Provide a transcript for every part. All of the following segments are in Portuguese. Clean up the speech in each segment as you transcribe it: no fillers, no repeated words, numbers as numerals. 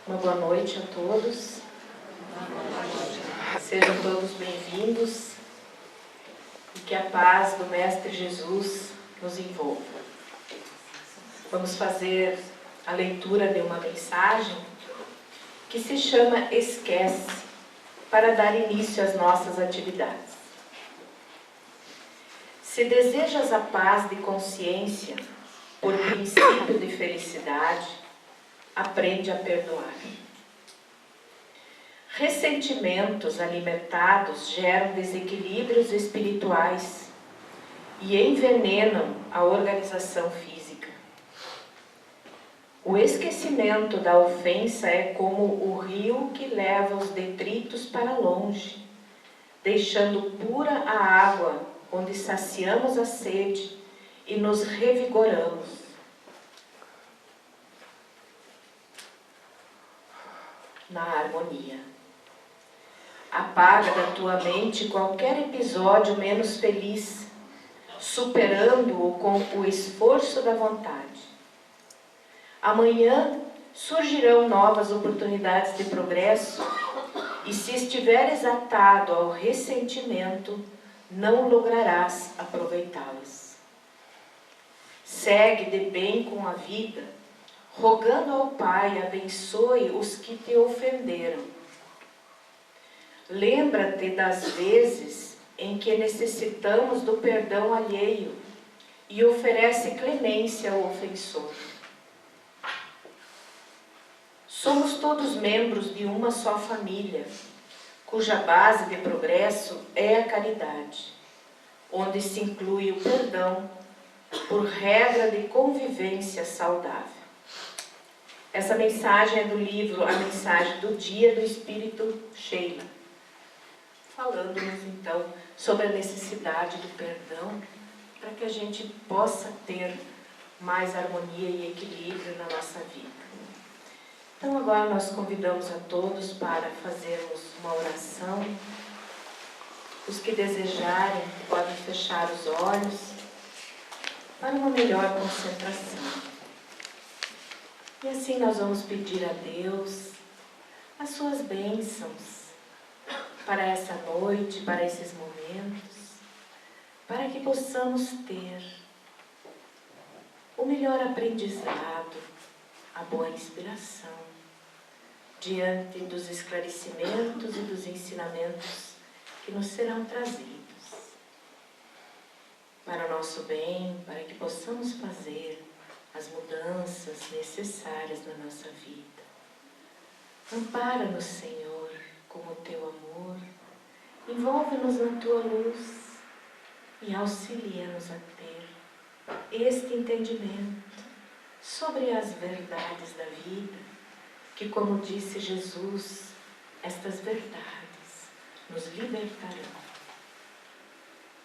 Uma boa noite a todos. Sejam todos bem-vindos e que a paz do Mestre Jesus nos envolva. Vamos fazer a leitura de uma mensagem que se chama Esquece, para dar início às nossas atividades. Se desejas a paz de consciência por princípio de felicidade, aprende a perdoar. Ressentimentos alimentados geram desequilíbrios espirituais e envenenam a organização física. O esquecimento da ofensa é como o rio que leva os detritos para longe, deixando pura a água onde saciamos a sede e nos revigoramos. Na harmonia. Apaga da tua mente qualquer episódio menos feliz, superando-o com o esforço da vontade. Amanhã surgirão novas oportunidades de progresso e se estiveres atado ao ressentimento, não lograrás aproveitá-las. Segue de bem com a vida, rogando ao Pai, abençoe os que te ofenderam. Lembra-te das vezes em que necessitamos do perdão alheio e oferece clemência ao ofensor. Somos todos membros de uma só família, cuja base de progresso é a caridade, onde se inclui o perdão por regra de convivência saudável. Essa mensagem é do livro A Mensagem do Dia do Espírito Sheila, falando-nos então sobre a necessidade do perdão para que a gente possa ter mais harmonia e equilíbrio na nossa vida. Então agora nós convidamos a todos para fazermos uma oração. Os que desejarem podem fechar os olhos para uma melhor concentração. E assim nós vamos pedir a Deus as suas bênçãos para essa noite, para esses momentos, para que possamos ter o melhor aprendizado, a boa inspiração, diante dos esclarecimentos e dos ensinamentos que nos serão trazidos, para o nosso bem, para que possamos fazer as mudanças necessárias na nossa vida. Ampara-nos, Senhor, com o teu amor, envolve-nos na tua luz e auxilia-nos a ter este entendimento sobre as verdades da vida, que, como disse Jesus, estas verdades nos libertarão.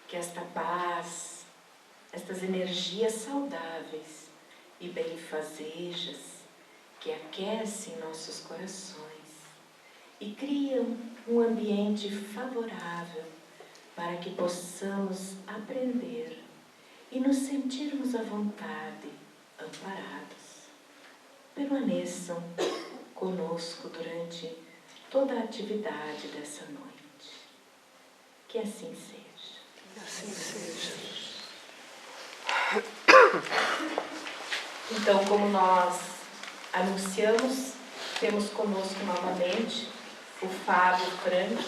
Que esta paz, estas energias saudáveis e benfazejas que aquecem nossos corações e criam um ambiente favorável para que possamos aprender e nos sentirmos à vontade, amparados. Permaneçam conosco durante toda a atividade dessa noite. Que assim seja. Que assim seja. Então, como nós anunciamos, temos conosco novamente o Fábio Frank,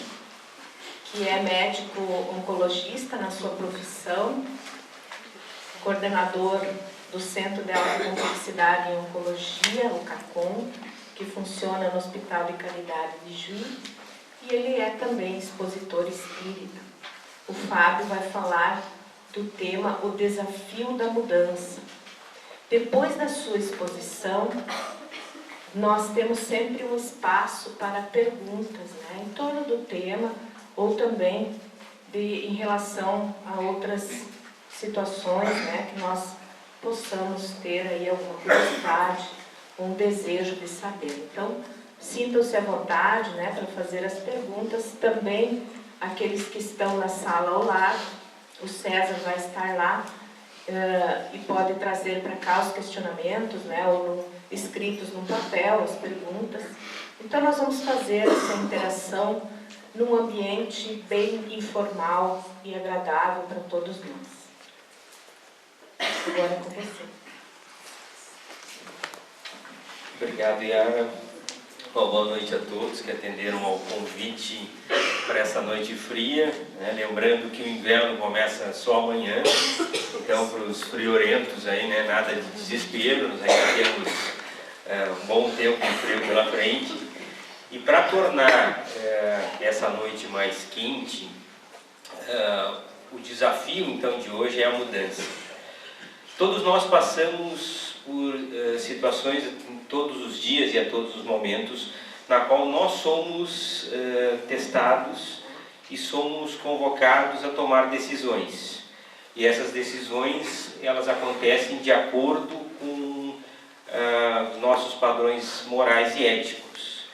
que é médico oncologista na sua profissão, coordenador do Centro de Alta Complexidade em Oncologia, o CACOM, que funciona no Hospital de Caridade de Juí, e ele é também expositor espírita. O Fábio vai falar do tema O Desafio da Mudança. Depois da sua exposição, nós temos sempre um espaço para perguntas, né, em torno do tema, ou também em relação a outras situações, né, que nós possamos ter aí alguma curiosidade, um desejo de saber. Então, sintam-se à vontade, né, para fazer as perguntas. Também aqueles que estão na sala ao lado, o César vai estar lá e pode trazer para cá os questionamentos, né, ou escritos no papel, as perguntas. Então nós vamos fazer essa interação num ambiente bem informal e agradável para todos nós. Agora é com você. Obrigado, Yara. Boa noite a todos que atenderam ao convite para essa noite fria, né? Lembrando que o inverno começa só amanhã, então para os friorentos aí, né, nada de desespero, nós ainda temos um bom tempo de frio pela frente. E para tornar essa noite mais quente, o desafio então de hoje é a mudança. Todos nós passamos por situações em todos os dias e a todos os momentos na qual nós somos testados e somos convocados a tomar decisões. E essas decisões, elas acontecem de acordo com nossos padrões morais e éticos,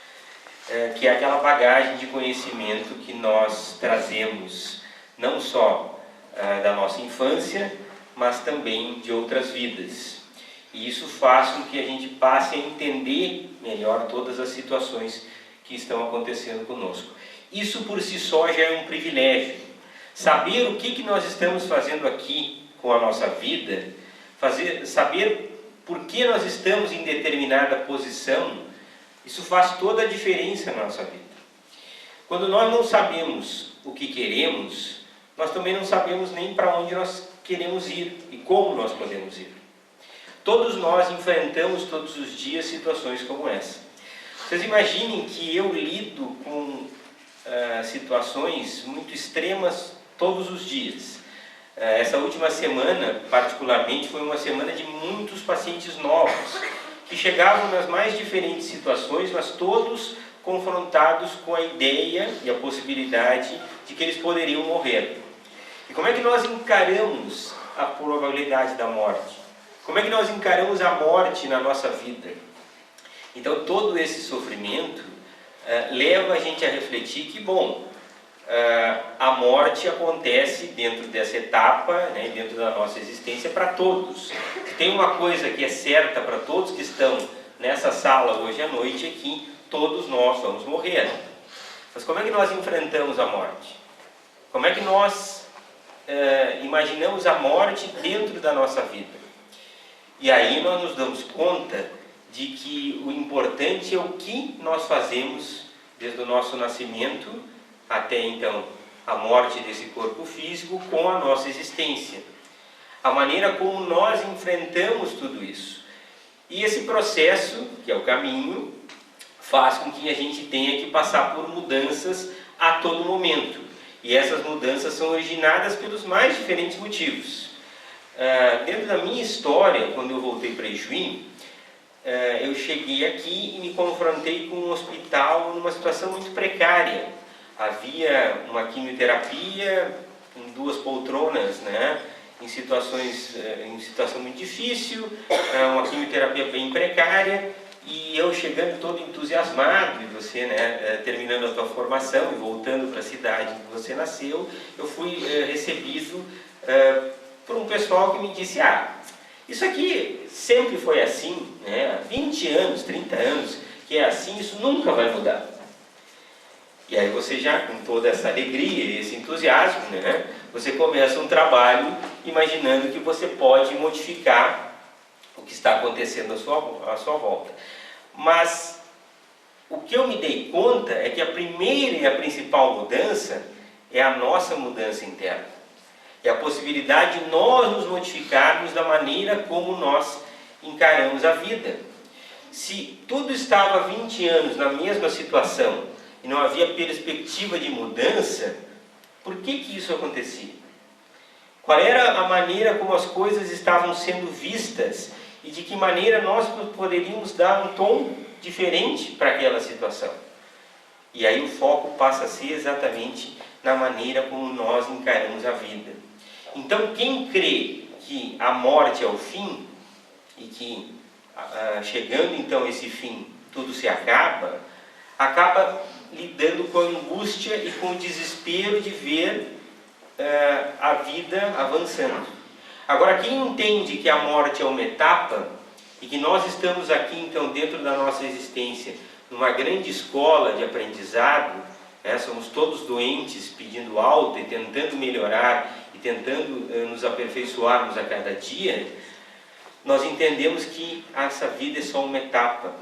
que é aquela bagagem de conhecimento que nós trazemos não só da nossa infância, mas também de outras vidas. E isso faz com que a gente passe a entender melhor todas as situações que estão acontecendo conosco. Isso por si só já é um privilégio. Saber o que nós estamos fazendo aqui com a nossa vida, saber por que nós estamos em determinada posição, isso faz toda a diferença na nossa vida. Quando nós não sabemos o que queremos, nós também não sabemos nem para onde nós queremos ir e como nós podemos ir. Todos nós enfrentamos todos os dias situações como essa. Vocês imaginem que eu lido com situações muito extremas todos os dias. Essa última semana, particularmente, foi uma semana de muitos pacientes novos, que chegavam nas mais diferentes situações, mas todos confrontados com a ideia e a possibilidade de que eles poderiam morrer. E como é que nós encaramos a probabilidade da morte? Como é que nós encaramos a morte na nossa vida? Então, todo esse sofrimento leva a gente a refletir que, bom, a morte acontece dentro dessa etapa, né, dentro da nossa existência, para todos. Tem uma coisa que é certa para todos que estão nessa sala hoje à noite, é que todos nós vamos morrer. Mas como é que nós enfrentamos a morte? Como é que nós imaginamos a morte dentro da nossa vida? E aí nós nos damos conta de que o importante é o que nós fazemos desde o nosso nascimento até então a morte desse corpo físico com a nossa existência. A maneira como nós enfrentamos tudo isso. E esse processo, que é o caminho, faz com que a gente tenha que passar por mudanças a todo momento. E essas mudanças são originadas pelos mais diferentes motivos. Dentro da minha história, quando eu voltei para Ijuí, eu cheguei aqui e me confrontei com um hospital numa situação muito precária. Havia uma quimioterapia com 2 poltronas, né, em situação muito difícil, uma quimioterapia bem precária, e eu chegando todo entusiasmado, e você, né, terminando a sua formação e voltando para a cidade em que você nasceu, eu fui recebido por um pessoal que me disse: isso aqui sempre foi assim, né? Há 20 anos, 30 anos que é assim, isso nunca vai mudar. E aí você já, com toda essa alegria e esse entusiasmo, né, você começa um trabalho imaginando que você pode modificar o que está acontecendo à sua volta. Mas o que eu me dei conta é que a primeira e a principal mudança é a nossa mudança interna. É a possibilidade de nós nos modificarmos da maneira como nós encaramos a vida. Se tudo estava há 20 anos na mesma situação e não havia perspectiva de mudança, por que isso acontecia? Qual era a maneira como as coisas estavam sendo vistas e de que maneira nós poderíamos dar um tom diferente para aquela situação? E aí o foco passa a ser exatamente na maneira como nós encaramos a vida. Então, quem crê que a morte é o fim, e que chegando então a esse fim tudo se acaba lidando com a angústia e com o desespero de ver a vida avançando. Agora, quem entende que a morte é uma etapa e que nós estamos aqui, então, dentro da nossa existência, numa grande escola de aprendizado, somos todos doentes, pedindo alta e tentando melhorar e tentando nos aperfeiçoarmos a cada dia, nós entendemos que essa vida é só uma etapa.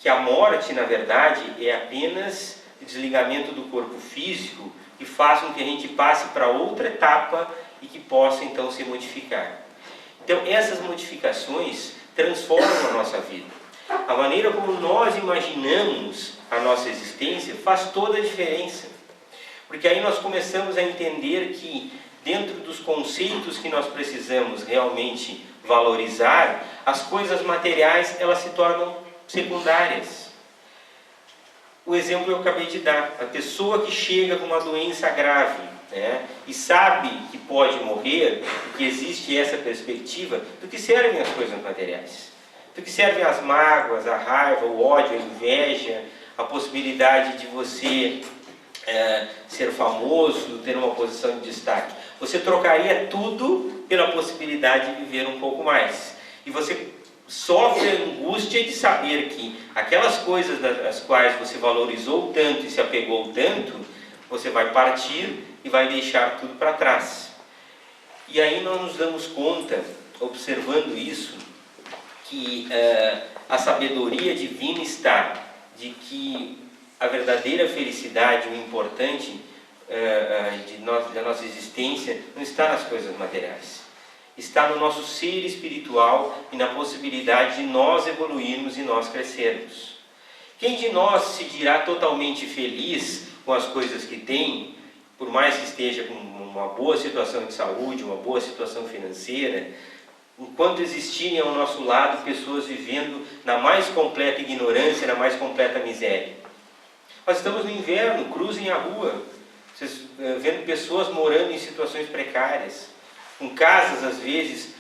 Que a morte, na verdade, é apenas o desligamento do corpo físico que faz com que a gente passe para outra etapa e que possa, então, se modificar. Então, essas modificações transformam a nossa vida. A maneira como nós imaginamos a nossa existência faz toda a diferença. Porque aí nós começamos a entender que, dentro dos conceitos que nós precisamos realmente valorizar, as coisas materiais, elas se tornam secundárias. O exemplo eu acabei de dar. A pessoa que chega com uma doença grave, e sabe que pode morrer, que existe essa perspectiva, do que servem as coisas materiais? Do que servem as mágoas, a raiva, o ódio, a inveja, a possibilidade de você ser famoso, ter uma posição de destaque? Você trocaria tudo pela possibilidade de viver um pouco mais. E você sofre a angústia de saber que aquelas coisas das quais você valorizou tanto e se apegou tanto, você vai partir e vai deixar tudo para trás. E aí nós nos damos conta, observando isso, que a sabedoria divina está de que a verdadeira felicidade, o importante da nossa existência, não está nas coisas materiais. Está no nosso ser espiritual e na possibilidade de nós evoluirmos e nós crescermos. Quem de nós se dirá totalmente feliz com as coisas que tem, por mais que esteja com uma boa situação de saúde, uma boa situação financeira, enquanto existirem ao nosso lado pessoas vivendo na mais completa ignorância, na mais completa miséria? Nós estamos no inverno, cruzem a rua, vocês vendo pessoas morando em situações precárias, com casas às vezes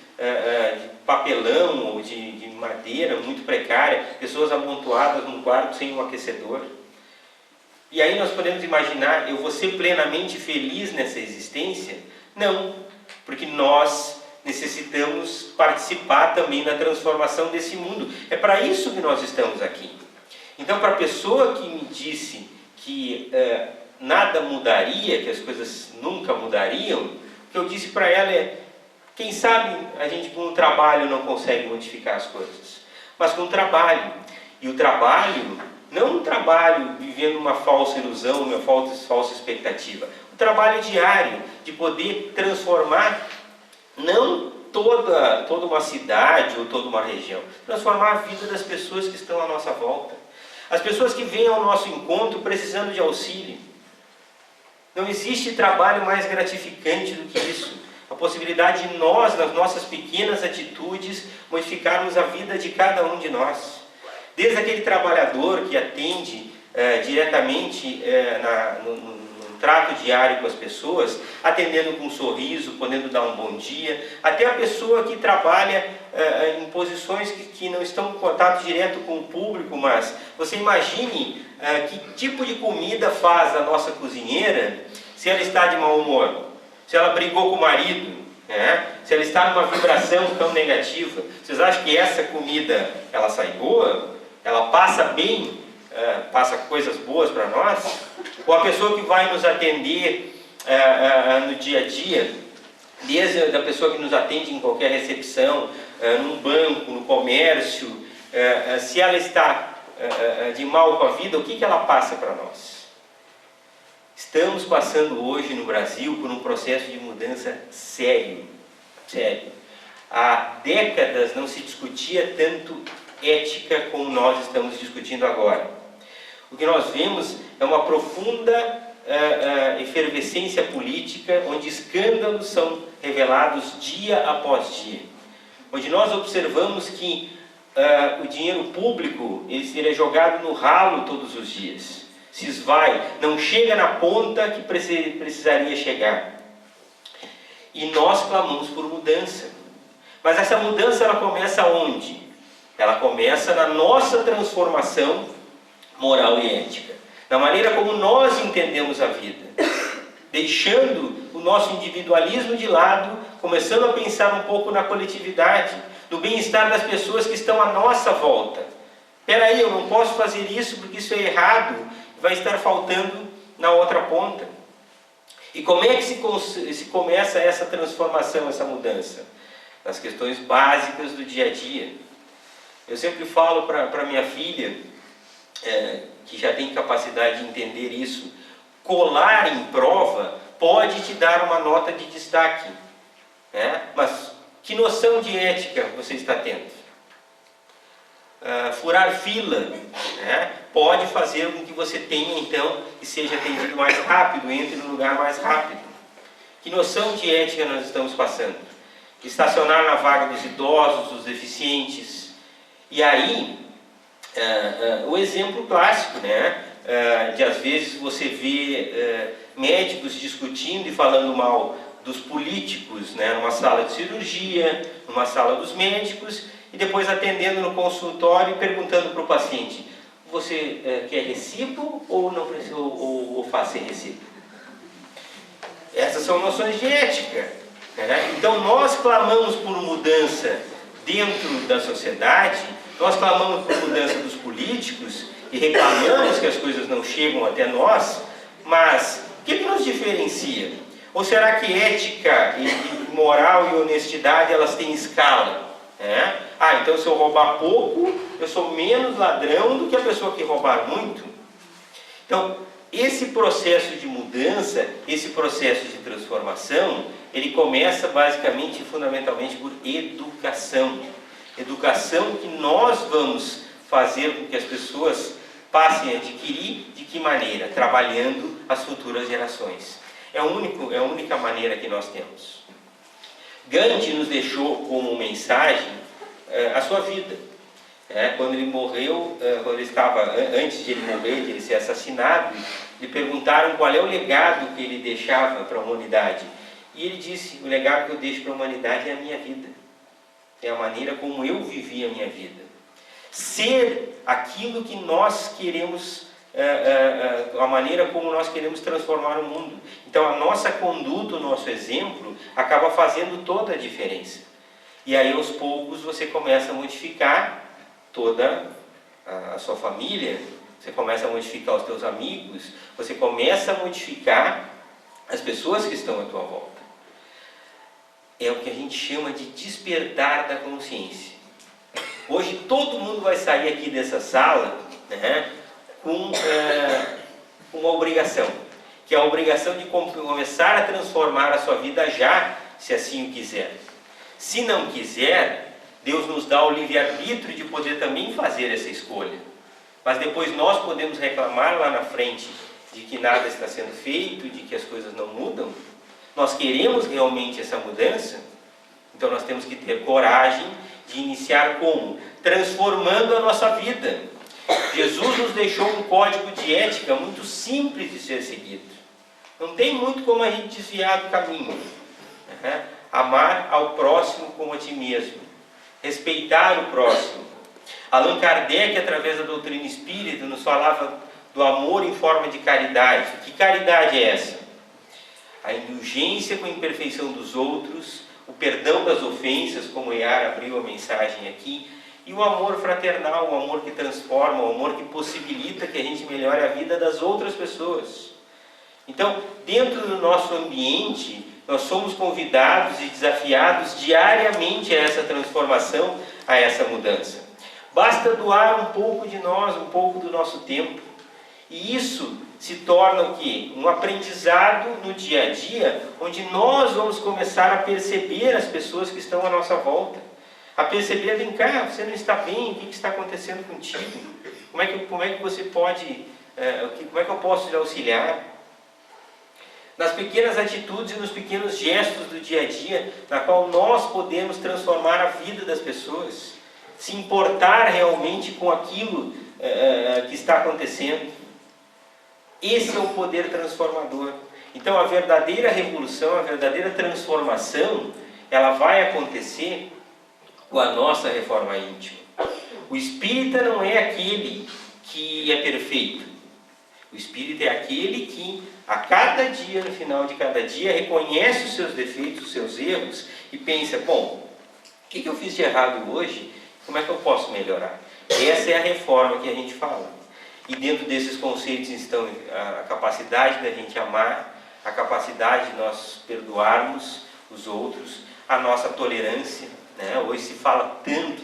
de papelão ou de madeira muito precária, pessoas amontoadas num quarto sem um aquecedor. E aí nós podemos imaginar, eu vou ser plenamente feliz nessa existência? Não, porque nós necessitamos participar também da transformação desse mundo. É para isso que nós estamos aqui. Então, para a pessoa que me disse que nada mudaria, que as coisas nunca mudariam, o que eu disse para ela é: quem sabe a gente com o trabalho não consegue modificar as coisas, mas com o trabalho. E o trabalho, não um trabalho vivendo uma falsa ilusão, uma falsa expectativa. O trabalho diário de poder transformar não toda uma cidade ou toda uma região, transformar a vida das pessoas que estão à nossa volta. As pessoas que vêm ao nosso encontro precisando de auxílio. Não existe trabalho mais gratificante do que isso. A possibilidade de nós, nas nossas pequenas atitudes, modificarmos a vida de cada um de nós. Desde aquele trabalhador que atende diretamente no trato diário com as pessoas, atendendo com um sorriso, podendo dar um bom dia, até a pessoa que trabalha em posições que não estão em contato direto com o público, mas você imagine que tipo de comida faz a nossa cozinheira se ela está de mau humor, se ela brigou com o marido, se ela está numa vibração tão negativa. Vocês acham que essa comida ela sai boa? Ela passa bem? Passa coisas boas para nós? Ou a pessoa que vai nos atender no dia a dia, desde a pessoa que nos atende em qualquer recepção, num banco, no comércio, se ela está de mal com a vida, o que ela passa para nós? Estamos passando hoje no Brasil por um processo de mudança sério. Há décadas não se discutia tanto ética como nós estamos discutindo agora. O que nós vemos é uma profunda efervescência política, onde escândalos são revelados dia após dia. Onde nós observamos que o dinheiro público ele é jogado no ralo todos os dias. Se esvai, não chega na ponta que precisaria chegar. E nós clamamos por mudança. Mas essa mudança ela começa onde? Ela começa na nossa transformação moral e ética, na maneira como nós entendemos a vida. deixando o nosso individualismo de lado, começando a pensar um pouco na coletividade, no bem-estar das pessoas que estão à nossa volta. Espera aí, eu não posso fazer isso porque isso é errado, vai estar faltando na outra ponta. E como é que se começa essa transformação, essa mudança? Nas questões básicas do dia a dia. Eu sempre falo para minha filha, que já tem capacidade de entender isso, colar em prova pode te dar uma nota de destaque. Mas que noção de ética você está tendo? Furar fila pode fazer com que você tenha, então, que seja atendido mais rápido, entre no lugar mais rápido. Que noção de ética nós estamos passando? Estacionar na vaga dos idosos, dos deficientes. E aí, o exemplo clássico, de às vezes você vê médicos discutindo e falando mal dos políticos, numa sala de cirurgia, numa sala dos médicos, e depois atendendo no consultório e perguntando para o paciente: você quer recibo ou não precisa, ou faz sem recibo? Essas são noções de ética. Então nós clamamos por mudança dentro da sociedade, nós clamamos por mudança dos políticos e reclamamos que as coisas não chegam até nós, mas o que nos diferencia? Ou será que ética e moral e honestidade elas têm escala? Então se eu roubar pouco, eu sou menos ladrão do que a pessoa que roubar muito. Então, esse processo de mudança, esse processo de transformação, ele começa basicamente, fundamentalmente, por educação. Educação que nós vamos fazer com que as pessoas passem a adquirir. De que maneira? Trabalhando as futuras gerações. É a única maneira que nós temos. Gandhi nos deixou como mensagem a sua vida. Quando ele morreu, antes de ele morrer, de ele ser assassinado, lhe perguntaram qual é o legado que ele deixava para a humanidade. E ele disse: o legado que eu deixo para a humanidade é a minha vida. É a maneira como eu vivi a minha vida. Ser aquilo que nós queremos, a maneira como nós queremos transformar o mundo. Então a nossa conduta, o nosso exemplo, acaba fazendo toda a diferença. E aí aos poucos você começa a modificar toda a sua família, você começa a modificar os teus amigos, você começa a modificar as pessoas que estão à tua volta. É o que a gente chama de despertar da consciência. Hoje todo mundo vai sair aqui dessa sala com uma obrigação, que é a obrigação de começar a transformar a sua vida já, se assim o quiser. Se não quiser, Deus nos dá o livre-arbítrio de poder também fazer essa escolha. Mas depois nós podemos reclamar lá na frente de que nada está sendo feito, de que as coisas não mudam. Nós queremos realmente essa mudança, então nós temos que ter coragem de iniciar como? Transformando a nossa vida. Jesus nos deixou um código de ética muito simples de ser seguido. Não tem muito como a gente desviar do caminho. Amar ao próximo como a ti mesmo. Respeitar o próximo. Allan Kardec, através da doutrina espírita, nos falava do amor em forma de caridade. Que caridade é essa? A indulgência com a imperfeição dos outros, o perdão das ofensas, como Yara abriu a mensagem aqui, e o amor fraternal, o amor que transforma, o amor que possibilita que a gente melhore a vida das outras pessoas. Então, dentro do nosso ambiente, nós somos convidados e desafiados diariamente a essa transformação, a essa mudança. Basta doar um pouco de nós, um pouco do nosso tempo. E isso se torna o quê? Um aprendizado no dia a dia, onde nós vamos começar a perceber as pessoas que estão à nossa volta. A perceber: vem cá, você não está bem, o que está acontecendo contigo? Como é que você pode, como é que eu posso lhe auxiliar? Nas pequenas atitudes e nos pequenos gestos do dia a dia, na qual nós podemos transformar a vida das pessoas, se importar realmente com aquilo que está acontecendo. Esse é o poder transformador. Então a verdadeira revolução, a verdadeira transformação, ela vai acontecer com a nossa reforma íntima. O espírita não é aquele que é perfeito. O espírita é aquele que, a cada dia, no final de cada dia, reconhece os seus defeitos, os seus erros e pensa, bom, o que eu fiz de errado hoje? Como é que eu posso melhorar? Essa é a reforma que a gente fala. E dentro desses conceitos estão a capacidade da gente amar, a capacidade de nós perdoarmos os outros, a nossa tolerância, né? Hoje se fala tanto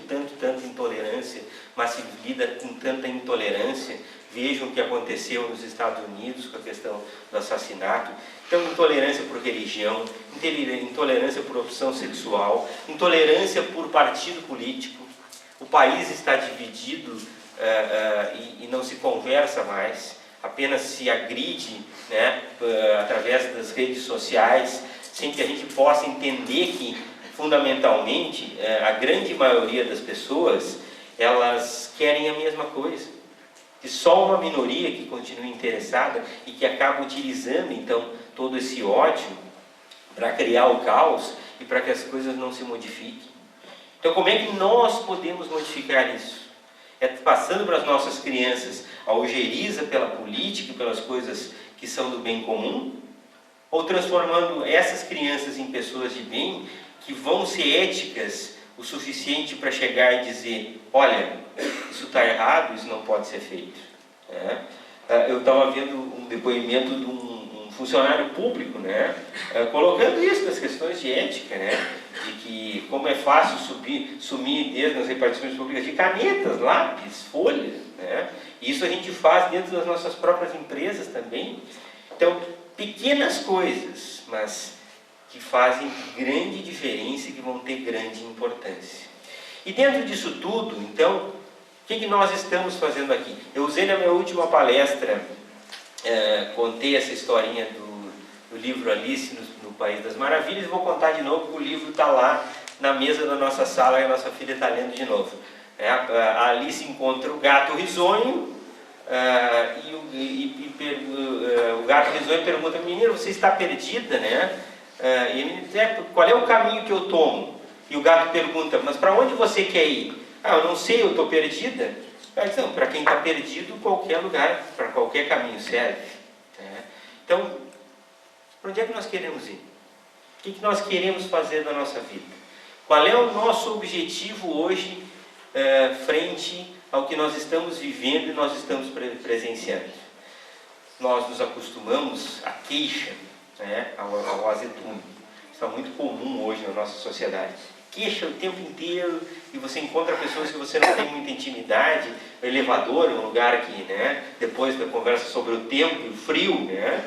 em tolerância, mas se lida com tanta intolerância. Vejam o que aconteceu nos Estados Unidos com a questão do assassinato. Então, intolerância por religião, intolerância por opção sexual, intolerância por partido político. O país está dividido e não se conversa mais, apenas se agride, né, através das redes sociais, sem que a gente possa entender que, fundamentalmente, a grande maioria das pessoas, elas querem a mesma coisa. E só uma minoria que continua interessada e que acaba utilizando, então, todo esse ódio para criar o caos e para que as coisas não se modifiquem. Então, como é que nós podemos modificar isso? É passando para as nossas crianças a ojeriza pela política e pelas coisas que são do bem comum? Ou transformando essas crianças em pessoas de bem que vão ser éticas o suficiente para chegar e dizer, olha, isso está errado, isso não pode ser feito. Eu estava vendo um depoimento de um funcionário público, né, colocando isso nas questões de ética, né, de que como é fácil sumir ideias nas repartições públicas de canetas, lápis, folhas, né, e isso a gente faz dentro das nossas próprias empresas também. Então, pequenas coisas, mas que fazem grande diferença e que vão ter grande importância. E dentro disso tudo, então, o que nós estamos fazendo aqui? Eu usei na minha última palestra, contei essa historinha do livro Alice no País das Maravilhas, e vou contar de novo, porque o livro está lá na mesa da nossa sala e a nossa filha está lendo de novo. A Alice encontra o gato risonho, o gato risonho pergunta, menina, você está perdida, né? E a menina diz, qual é o caminho que eu tomo? E o gato pergunta, mas para onde você quer ir? Eu não sei, eu estou perdida. Mas não, para quem está perdido, qualquer lugar, para qualquer caminho serve. Então, para onde é que nós queremos ir? O que nós queremos fazer na nossa vida? Qual é o nosso objetivo hoje frente ao que nós estamos vivendo e nós estamos presenciando? Nós nos acostumamos à queixa, né, ao azedume. Isso é muito comum hoje na nossa sociedade. Queixa o tempo inteiro e você encontra pessoas que você não tem muita intimidade. O elevador é um lugar que, né, depois da conversa sobre o tempo e o frio, né,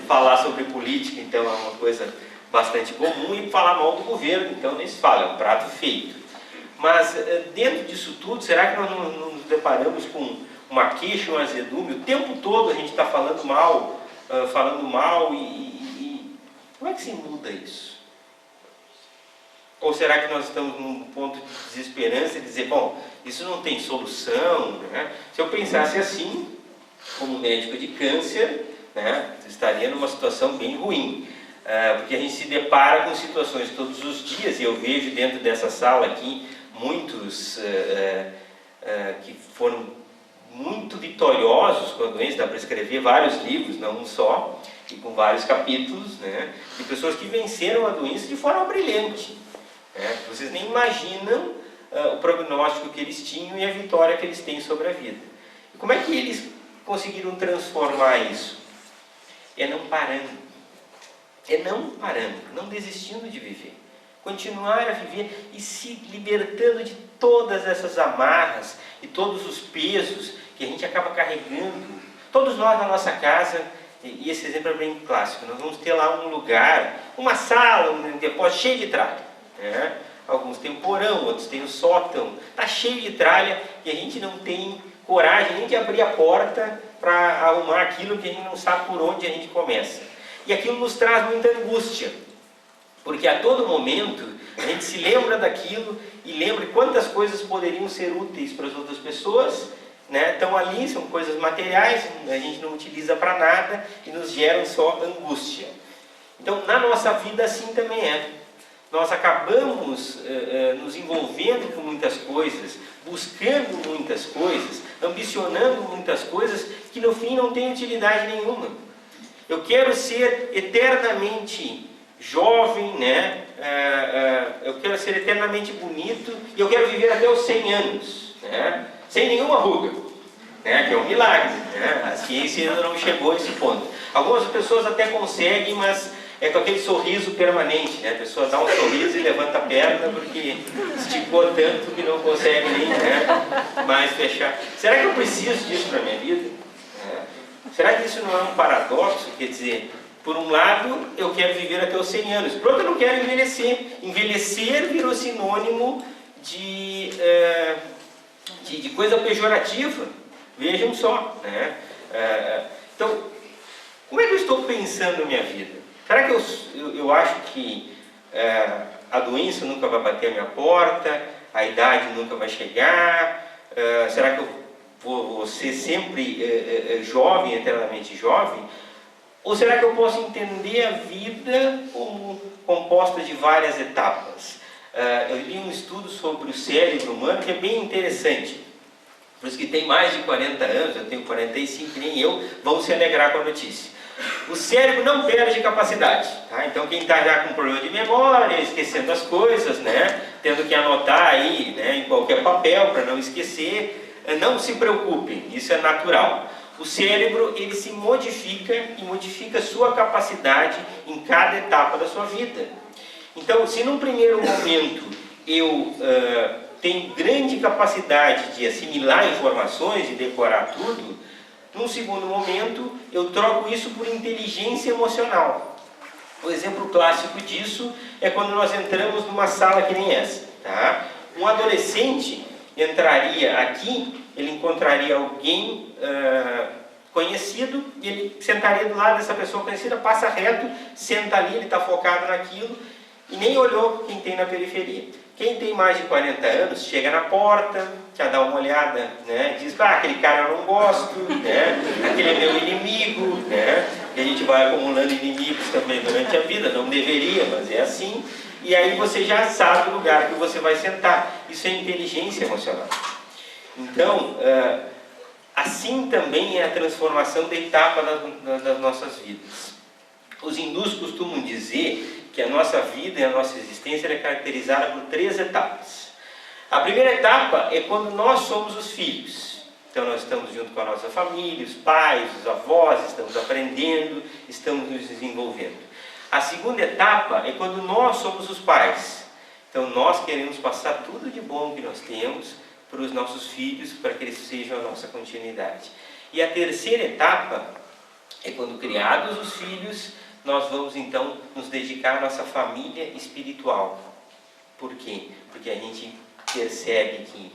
falar sobre política, então, é uma coisa bastante comum, e falar mal do governo, então, nem se fala, é um prato feito. Mas, dentro disso tudo, será que nós não nos deparamos com uma queixa, um azedume? O tempo todo a gente está falando mal e como é que se muda isso? Ou será que nós estamos num ponto de desesperança e dizer, bom, isso não tem solução, né? Se eu pensasse assim, como médico de câncer, né, estaria numa situação bem ruim, porque a gente se depara com situações todos os dias, e eu vejo dentro dessa sala aqui muitos que foram muito vitoriosos com a doença, dá para escrever vários livros, não um só, e com vários capítulos, né, de pessoas que venceram a doença de forma brilhante. Vocês nem imaginam o prognóstico que eles tinham e a vitória que eles têm sobre a vida. E como é que eles conseguiram transformar isso? É não parando, não desistindo de viver. Continuar a viver e se libertando de todas essas amarras e todos os pesos que a gente acaba carregando. Todos nós na nossa casa, e esse exemplo é bem clássico, nós vamos ter lá um lugar, uma sala, um depósito cheio de tralha. Alguns têm o porão, outros têm o sótão, está cheio de tralha e a gente não tem coragem nem de abrir a porta para arrumar aquilo que a gente não sabe por onde a gente começa. E aquilo nos traz muita angústia, porque a todo momento a gente se lembra daquilo e lembra quantas coisas poderiam ser úteis para as outras pessoas, né? Estão ali, são coisas materiais, a gente não utiliza para nada e nos geram só angústia. Então, na nossa vida assim também é. nós acabamos nos envolvendo com muitas coisas, buscando muitas coisas, ambicionando muitas coisas que no fim não têm utilidade nenhuma. Eu quero ser eternamente jovem, né? Eu quero ser eternamente bonito e eu quero viver até os 100 anos, né? Sem nenhuma ruga, né? Que é um milagre, né? A ciência ainda não chegou a esse ponto. Algumas pessoas até conseguem, mas é com aquele sorriso permanente, né? A pessoa dá um sorriso e levanta a perna porque esticou tanto que não consegue nem, né, mais fechar. Será que eu preciso disso para a minha vida? Será que isso não é um paradoxo? Quer dizer, por um lado, eu quero viver até os 100 anos. Por outro, eu não quero envelhecer. Envelhecer virou sinônimo de coisa pejorativa. Vejam só, né? Então, como é que eu estou pensando na minha vida? Será que eu acho que a doença nunca vai bater a minha porta, a idade nunca vai chegar? Será que eu vou ser sempre jovem, eternamente jovem? Ou será que eu posso entender a vida como composta de várias etapas? Eu li um estudo sobre o cérebro humano que é bem interessante. Para os que têm mais de 40 anos, eu tenho 45, que nem eu, vão se alegrar com a notícia. O cérebro não perde capacidade, tá? Então quem está já com problema de memória, esquecendo as coisas, né? Tendo que anotar aí, né, em qualquer papel para não esquecer, não se preocupem, isso é natural. O cérebro, ele se modifica e modifica sua capacidade em cada etapa da sua vida. Então, se num primeiro momento eu tenho grande capacidade de assimilar informações, de decorar tudo, num segundo momento eu troco isso por inteligência emocional. O exemplo clássico disso é quando nós entramos numa sala que nem essa, tá? Um adolescente entraria aqui, ele encontraria alguém conhecido e ele sentaria do lado dessa pessoa conhecida, passa reto, senta ali, ele está focado naquilo e nem olhou quem tem na periferia. Quem tem mais de 40 anos chega na porta, já dá uma olhada, né? Diz, aquele cara eu não gosto, né? Aquele é meu inimigo, né? E a gente vai acumulando inimigos também durante a vida, não deveria, mas é assim. E aí você já sabe o lugar que você vai sentar. Isso é inteligência emocional. Então, assim também é a transformação da etapa das nossas vidas. Os hindus costumam dizer que a nossa vida e a nossa existência é caracterizada por 3 etapas. A primeira etapa é quando nós somos os filhos. Então nós estamos junto com a nossa família, os pais, os avós, estamos aprendendo, estamos nos desenvolvendo. A segunda etapa é quando nós somos os pais. Então nós queremos passar tudo de bom que nós temos para os nossos filhos, para que eles sejam a nossa continuidade. E a terceira etapa é quando criados os filhos, nós vamos então nos dedicar à nossa família espiritual. Por quê? Porque a gente percebe que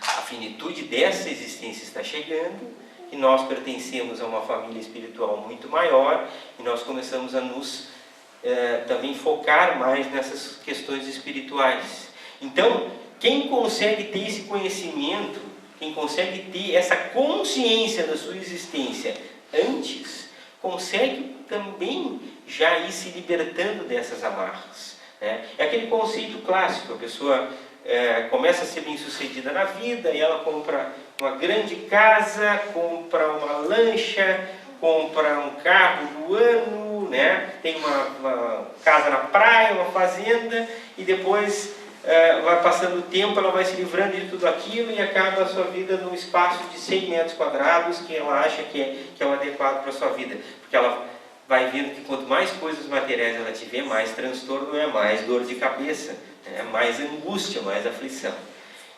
a finitude dessa existência está chegando, que nós pertencemos a uma família espiritual muito maior e nós começamos a nos também focar mais nessas questões espirituais. Então, quem consegue ter esse conhecimento, quem consegue ter essa consciência da sua existência antes, consegue também já ir se libertando dessas amarras, né? É aquele conceito clássico, a pessoa começa a ser bem sucedida na vida e ela compra uma grande casa, compra uma lancha, compra um carro do ano, né? Tem uma casa na praia, uma fazenda, e depois vai passando o tempo, ela vai se livrando de tudo aquilo e acaba a sua vida num espaço de 100 metros quadrados que ela acha que é o adequado para a sua vida. Porque ela vai vendo que quanto mais coisas materiais ela tiver, mais transtorno é, mais dor de cabeça, mais angústia, mais aflição.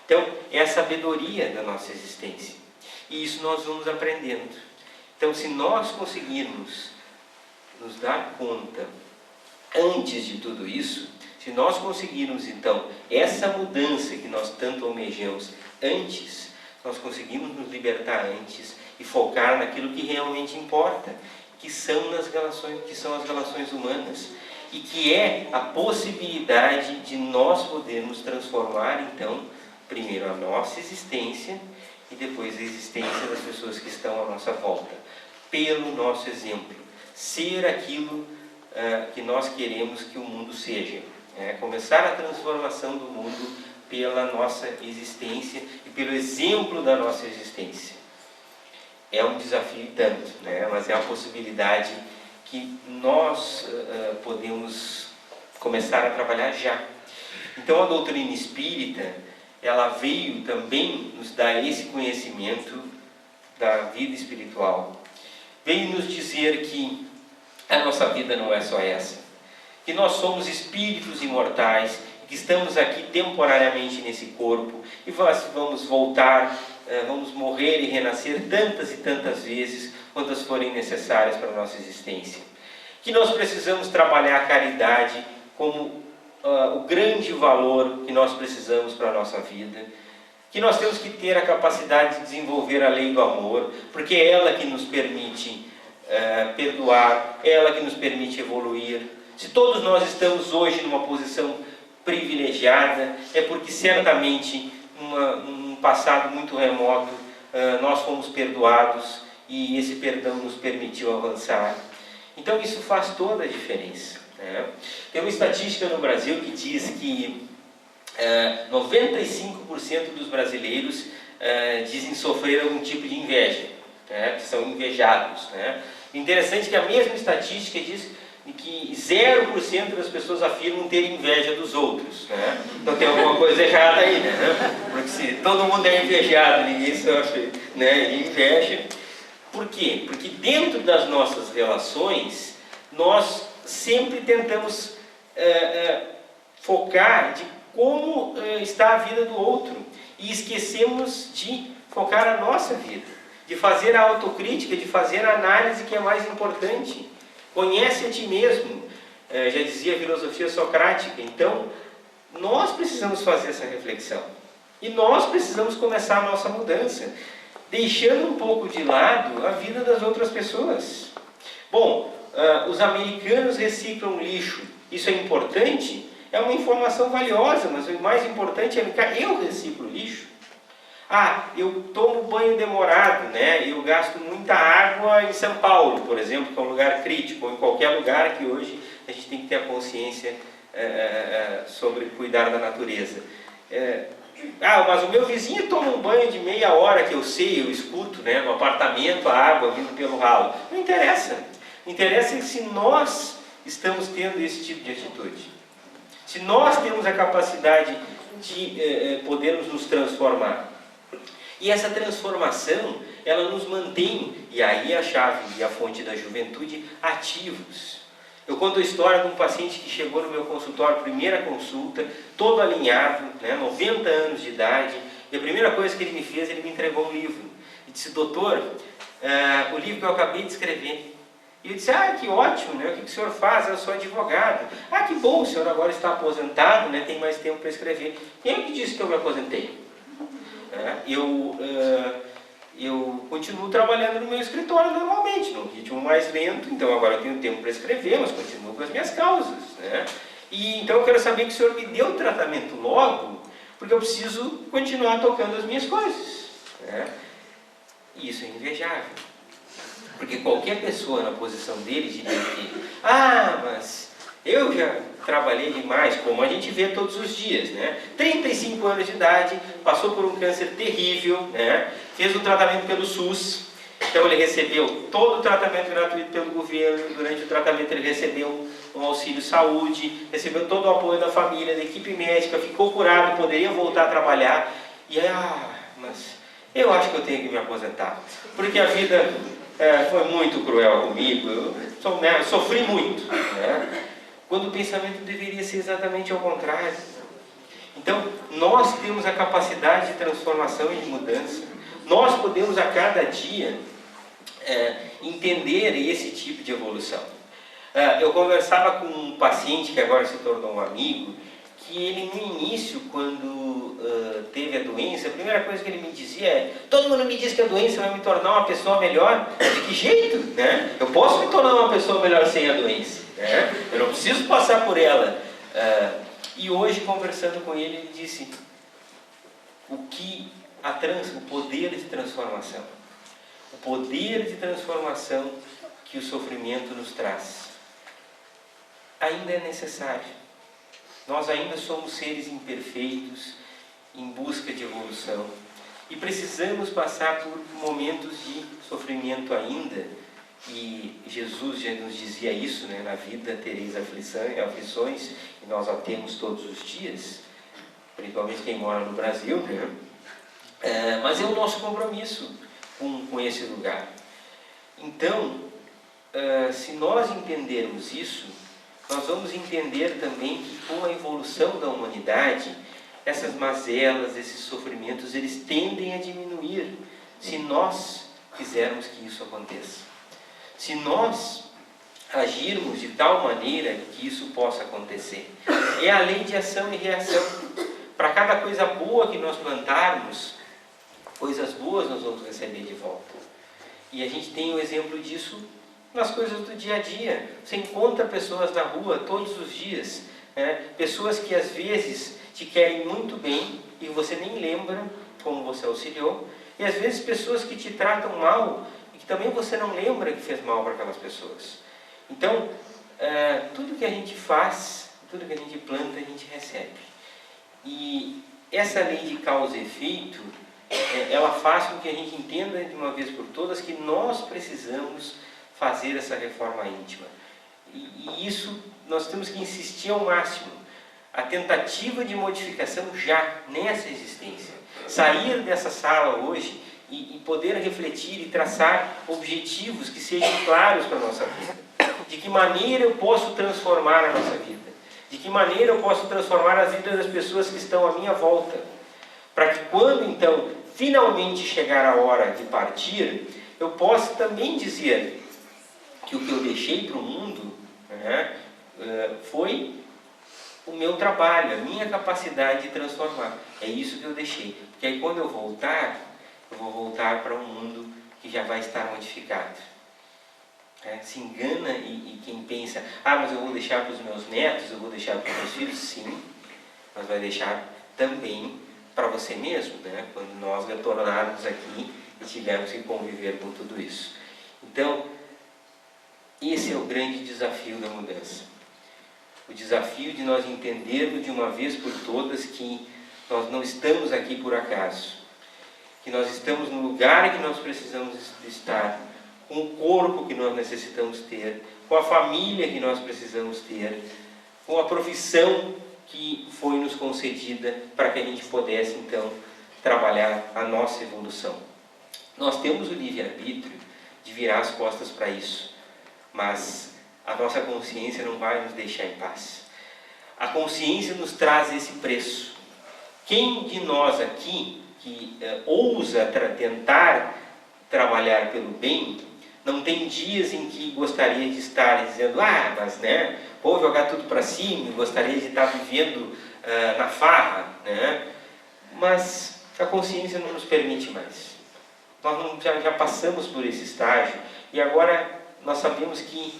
Então, é a sabedoria da nossa existência. E isso nós vamos aprendendo. Então, se nós conseguirmos nos dar conta antes de tudo isso, se nós conseguirmos, então, essa mudança que nós tanto almejamos antes, nós conseguimos nos libertar antes e focar naquilo que realmente importa, que são as relações humanas, e que é a possibilidade de nós podermos transformar, então, primeiro a nossa existência e depois a existência das pessoas que estão à nossa volta, pelo nosso exemplo. Ser aquilo que nós queremos que o mundo seja. Começar a transformação do mundo pela nossa existência e pelo exemplo da nossa existência. É um desafio tanto, mas é uma possibilidade que nós podemos começar a trabalhar já. Então a doutrina espírita, ela veio também nos dar esse conhecimento da vida espiritual. Veio nos dizer que a nossa vida não é só essa, que nós somos espíritos imortais, que estamos aqui temporariamente nesse corpo e vamos voltar, vamos morrer e renascer tantas e tantas vezes quantas forem necessárias para a nossa existência. Que nós precisamos trabalhar a caridade como o grande valor que nós precisamos para a nossa vida, que nós temos que ter a capacidade de desenvolver a lei do amor, porque é ela que nos permite perdoar, é ela que nos permite evoluir. Se todos nós estamos hoje numa posição privilegiada, é porque certamente num passado muito remoto nós fomos perdoados e esse perdão nos permitiu avançar. Então isso faz toda a diferença. Tem uma estatística no Brasil que diz que 95% dos brasileiros dizem sofrer algum tipo de inveja, que são invejados. Interessante que a mesma estatística diz que 0% das pessoas afirmam ter inveja dos outros. Então tem alguma coisa errada aí, porque se todo mundo é invejado, ninguém sofre de inveja. Por quê? Porque dentro das nossas relações, nós sempre tentamos focar de como está a vida do outro e esquecemos de focar a nossa vida, de fazer a autocrítica, de fazer a análise que é mais importante. Conhece a ti mesmo, já dizia a filosofia socrática. Então, nós precisamos fazer essa reflexão e nós precisamos começar a nossa mudança, deixando um pouco de lado a vida das outras pessoas. Bom, os americanos reciclam lixo, isso é importante? É uma informação valiosa, mas o mais importante é que eu reciclo lixo. Eu tomo banho demorado, eu gasto muita água em São Paulo, por exemplo, que é um lugar crítico, ou em qualquer lugar que hoje a gente tem que ter a consciência sobre cuidar da natureza. Mas o meu vizinho toma um banho de meia hora, que eu sei, eu escuto, no apartamento, a água vindo pelo ralo. Não interessa. Interessa se nós estamos tendo esse tipo de atitude. Se nós temos a capacidade de podermos nos transformar. E essa transformação, ela nos mantém, e aí a chave e a fonte da juventude, ativos. Eu conto a história de um paciente que chegou no meu consultório, primeira consulta, todo alinhado, 90 anos de idade, e a primeira coisa que ele me fez, ele me entregou um livro. E disse: doutor, o livro que eu acabei de escrever. E eu disse: que ótimo, o que o senhor faz? Eu sou advogado. Que bom, o senhor agora está aposentado, tem mais tempo para escrever. Quem é que disse que eu me aposentei? Eu continuo trabalhando no meu escritório normalmente, num ritmo mais lento, então agora eu tenho tempo para escrever, mas continuo com as minhas causas. E então eu quero saber que o senhor me dê o tratamento logo, porque eu preciso continuar tocando as minhas coisas. E isso é invejável. Porque qualquer pessoa na posição dele diria que mas eu já trabalhei demais, como a gente vê todos os dias, 35 anos de idade, passou por um câncer terrível, fez o tratamento pelo SUS, então ele recebeu todo o tratamento gratuito pelo governo, durante o tratamento ele recebeu um auxílio saúde, recebeu todo o apoio da família, da equipe médica, ficou curado, poderia voltar a trabalhar, e mas eu acho que eu tenho que me aposentar, porque a vida foi muito cruel comigo, eu sofri muito, quando o pensamento deveria ser exatamente ao contrário. Então, nós temos a capacidade de transformação e de mudança. Nós podemos a cada dia entender esse tipo de evolução. Eu conversava com um paciente que agora se tornou um amigo, que ele no início, quando teve a doença, a primeira coisa que ele me dizia é: todo mundo me diz que a doença vai me tornar uma pessoa melhor. De que jeito? Eu posso me tornar uma pessoa melhor sem a doença. Eu não preciso passar por ela. E hoje, conversando com ele, ele disse o poder de transformação. O poder de transformação que o sofrimento nos traz. ainda é necessário. Nós ainda somos seres imperfeitos, em busca de evolução. E precisamos passar por momentos de sofrimento ainda. E Jesus já nos dizia isso, né? Na vida tereis aflições, e nós a temos todos os dias, principalmente quem mora no Brasil, né? Mas é o nosso compromisso com esse lugar. Então, se nós entendermos isso, nós vamos entender também que com a evolução da humanidade, essas mazelas, esses sofrimentos, eles tendem a diminuir, se nós quisermos que isso aconteça. Se nós agirmos de tal maneira que isso possa acontecer. É a lei de ação e reação. Para cada coisa boa que nós plantarmos, coisas boas nós vamos receber de volta. E a gente tem o exemplo disso nas coisas do dia a dia. Você encontra pessoas na rua todos os dias, né? Pessoas que às vezes te querem muito bem e você nem lembra como você auxiliou, e às vezes pessoas que te tratam mal e que também você não lembra que fez mal para aquelas pessoas. Então, tudo que a gente faz, tudo que a gente planta, a gente recebe. E essa lei de causa e efeito, ela faz com que a gente entenda de uma vez por todas que nós precisamos fazer essa reforma íntima. E isso nós temos que insistir ao máximo. A tentativa de modificação já nessa existência. Sair dessa sala hoje e poder refletir e traçar objetivos que sejam claros para a nossa vida. De que maneira eu posso transformar a nossa vida? De que maneira eu posso transformar as vidas das pessoas que estão à minha volta? Para que quando então finalmente chegar a hora de partir, eu possa também dizer que o que eu deixei para o mundo, né, foi o meu trabalho, a minha capacidade de transformar. É isso que eu deixei. Porque aí quando eu vou voltar para um mundo que já vai estar modificado. Se engana e quem pensa, mas eu vou deixar para os meus netos, eu vou deixar para os meus filhos, sim, mas vai deixar também para você mesmo, né? Quando nós retornarmos aqui e tivermos que conviver com tudo isso. Então, esse é o grande desafio da mudança. O desafio de nós entendermos de uma vez por todas que nós não estamos aqui por acaso. Que nós estamos no lugar que nós precisamos estar, com o corpo que nós necessitamos ter, com a família que nós precisamos ter, com a profissão que foi nos concedida para que a gente pudesse, então, trabalhar a nossa evolução. Nós temos o livre-arbítrio de virar as costas para isso, mas a nossa consciência não vai nos deixar em paz. A consciência nos traz esse preço. Quem de nós aqui que ousa tentar trabalhar pelo bem, não tem dias em que gostaria de estar dizendo, mas né, vou jogar tudo para cima, gostaria de estar vivendo na farra, né? Mas a consciência não nos permite mais. Nós já passamos por esse estágio e agora nós sabemos que